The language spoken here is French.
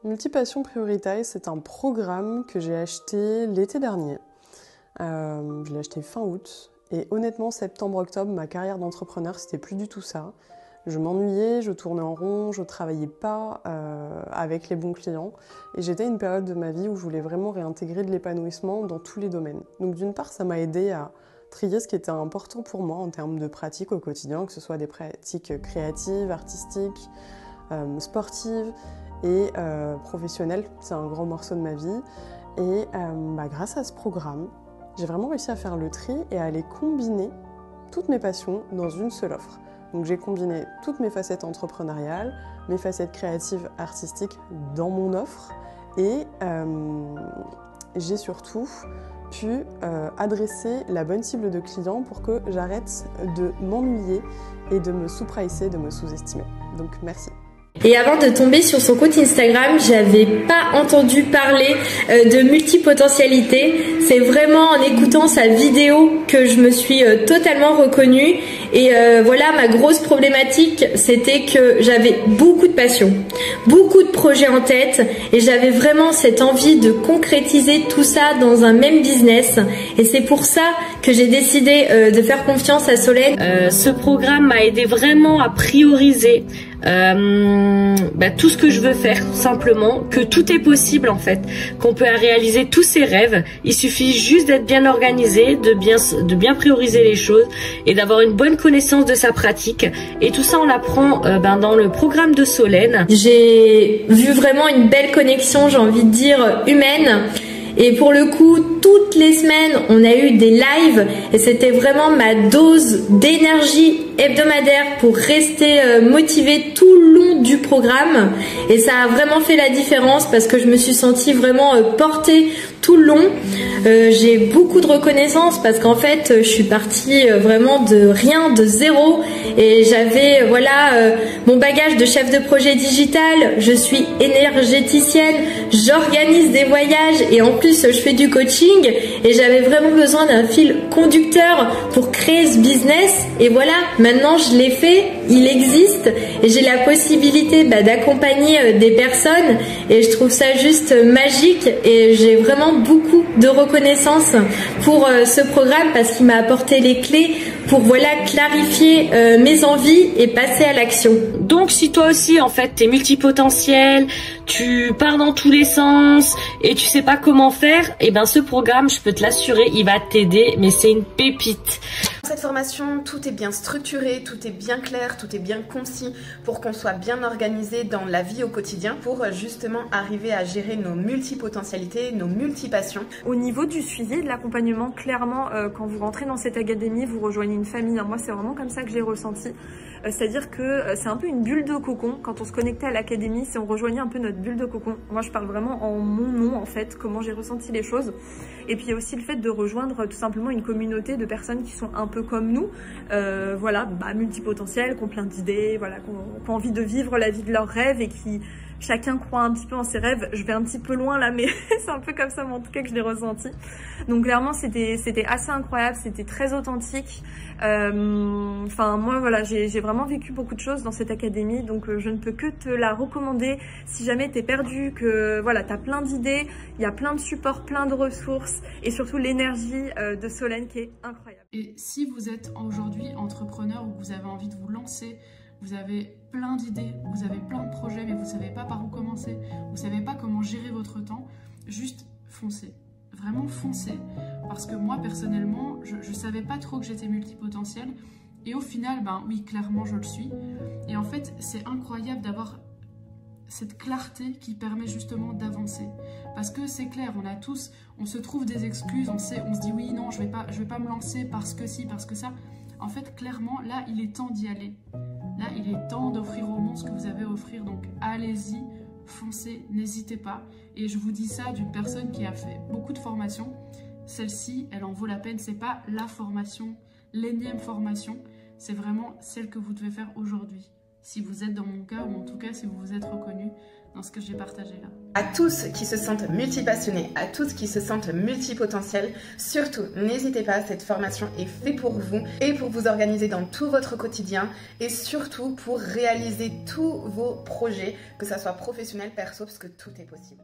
Multipassion Prioritize, c'est un programme que j'ai acheté l'été dernier. Je l'ai acheté fin août et honnêtement, septembre-octobre, ma carrière d'entrepreneur, c'était plus du tout ça. Je m'ennuyais, je tournais en rond, je travaillais pas avec les bons clients et j'étais à une période de ma vie où je voulais vraiment réintégrer de l'épanouissement dans tous les domaines. Donc d'une part, ça m'a aidé à trier ce qui était important pour moi en termes de pratiques au quotidien, que ce soit des pratiques créatives, artistiques, sportives et professionnelles. C'est un grand morceau de ma vie et grâce à ce programme, j'ai vraiment réussi à faire le tri et à aller combiner toutes mes passions dans une seule offre. Donc j'ai combiné toutes mes facettes entrepreneuriales, mes facettes créatives, artistiques dans mon offre et j'ai surtout pu adresser la bonne cible de clients pour que j'arrête de m'ennuyer et de me sous-pricer, de me sous-estimer. Donc merci. Et avant de tomber sur son compte Instagram, j'avais pas entendu parler de multipotentialité. C'est vraiment en écoutant sa vidéo que je me suis totalement reconnue. Et voilà, ma grosse problématique, c'était que j'avais beaucoup de passion, beaucoup de projets en tête et j'avais vraiment cette envie de concrétiser tout ça dans un même business. Et c'est pour ça que j'ai décidé de faire confiance à Solène. Ce programme m'a aidé vraiment à prioriser tout ce que je veux faire, simplement, que tout est possible en fait, qu'on peut réaliser tous ses rêves. Il suffit juste d'être bien organisé, de bien prioriser les choses et d'avoir une bonne connaissance de sa pratique. Et tout ça on l'apprend dans le programme de Solène. J'ai vu vraiment une belle connexion, j'ai envie de dire humaine. Et pour le coup, toutes les semaines, on a eu des lives et c'était vraiment ma dose d'énergie hebdomadaire pour rester motivée tout le long du programme. Et ça a vraiment fait la différence parce que je me suis sentie vraiment portée tout le long. J'ai beaucoup de reconnaissance parce qu'en fait, je suis partie vraiment de rien, de zéro. Et j'avais mon bagage de chef de projet digital. Je suis énergéticienne, j'organise des voyages et en plus, je fais du coaching. Et j'avais vraiment besoin d'un fil conducteur pour créer ce business. Et voilà, maintenant je l'ai fait, il existe et j'ai la possibilité d'accompagner des personnes et je trouve ça juste magique et j'ai vraiment beaucoup de reconnaissance pour ce programme parce qu'il m'a apporté les clés pour clarifier mes envies et passer à l'action. Donc si toi aussi en fait t'es multipotentiel, tu pars dans tous les sens et tu sais pas comment faire, et ce programme, je peux te l'assurer, il va t'aider, mais c'est une pépite. Dans cette formation, tout est bien structuré, tout est bien clair, tout est bien concis pour qu'on soit bien organisé dans la vie au quotidien pour justement arriver à gérer nos multipotentialités, nos multipassions. Au niveau du suivi et de l'accompagnement, clairement, quand vous rentrez dans cette académie, vous rejoignez une famille. Moi, c'est vraiment comme ça que je l'ai ressenti. C'est-à-dire que c'est un peu une bulle de cocon. Quand on se connectait à l'académie, c'est on rejoignait un peu notre bulle de cocon. Moi, je parle vraiment en mon nom, en fait, comment j'ai ressenti les choses. Et puis, il y a aussi le fait de rejoindre tout simplement une communauté de personnes qui sont un peu comme nous, multipotentielles, qui ont plein d'idées, qui ont envie de vivre la vie de leurs rêves et qui... Chacun croit un petit peu en ses rêves. Je vais un petit peu loin là, mais c'est un peu comme ça, mais en tout cas que je l'ai ressenti. Donc clairement, c'était assez incroyable, c'était très authentique. Moi, voilà, j'ai vraiment vécu beaucoup de choses dans cette académie, donc je ne peux que te la recommander si jamais t'es perdu, que voilà, t'as plein d'idées, il y a plein de supports, plein de ressources et surtout l'énergie de Solène qui est incroyable. Et si vous êtes aujourd'hui entrepreneur ou que vous avez envie de vous lancer, vous avez plein d'idées, vous avez plein de projets, mais vous ne savez pas par où commencer, vous ne savez pas comment gérer votre temps, juste foncez. Vraiment foncez. Parce que moi, personnellement, je ne savais pas trop que j'étais multipotentielle. Et au final, oui, clairement, je le suis. Et en fait, c'est incroyable d'avoir cette clarté qui permet justement d'avancer. Parce que c'est clair, on se trouve des excuses, on se dit oui, non, je vais pas me lancer parce que si, parce que ça. En fait, clairement, là, il est temps d'y aller. Là, il est temps d'offrir au monde ce que vous avez à offrir. Donc, allez-y, foncez, n'hésitez pas. Et je vous dis ça d'une personne qui a fait beaucoup de formations. Celle-ci, elle en vaut la peine. C'est pas la formation, l'énième formation. C'est vraiment celle que vous devez faire aujourd'hui. si vous êtes dans mon cœur, ou en tout cas si vous vous êtes reconnu dans ce que j'ai partagé là. À tous qui se sentent multipassionnés, à tous qui se sentent multipotentiels, surtout n'hésitez pas, cette formation est faite pour vous et pour vous organiser dans tout votre quotidien et surtout pour réaliser tous vos projets, que ça soit professionnel, perso, parce que tout est possible.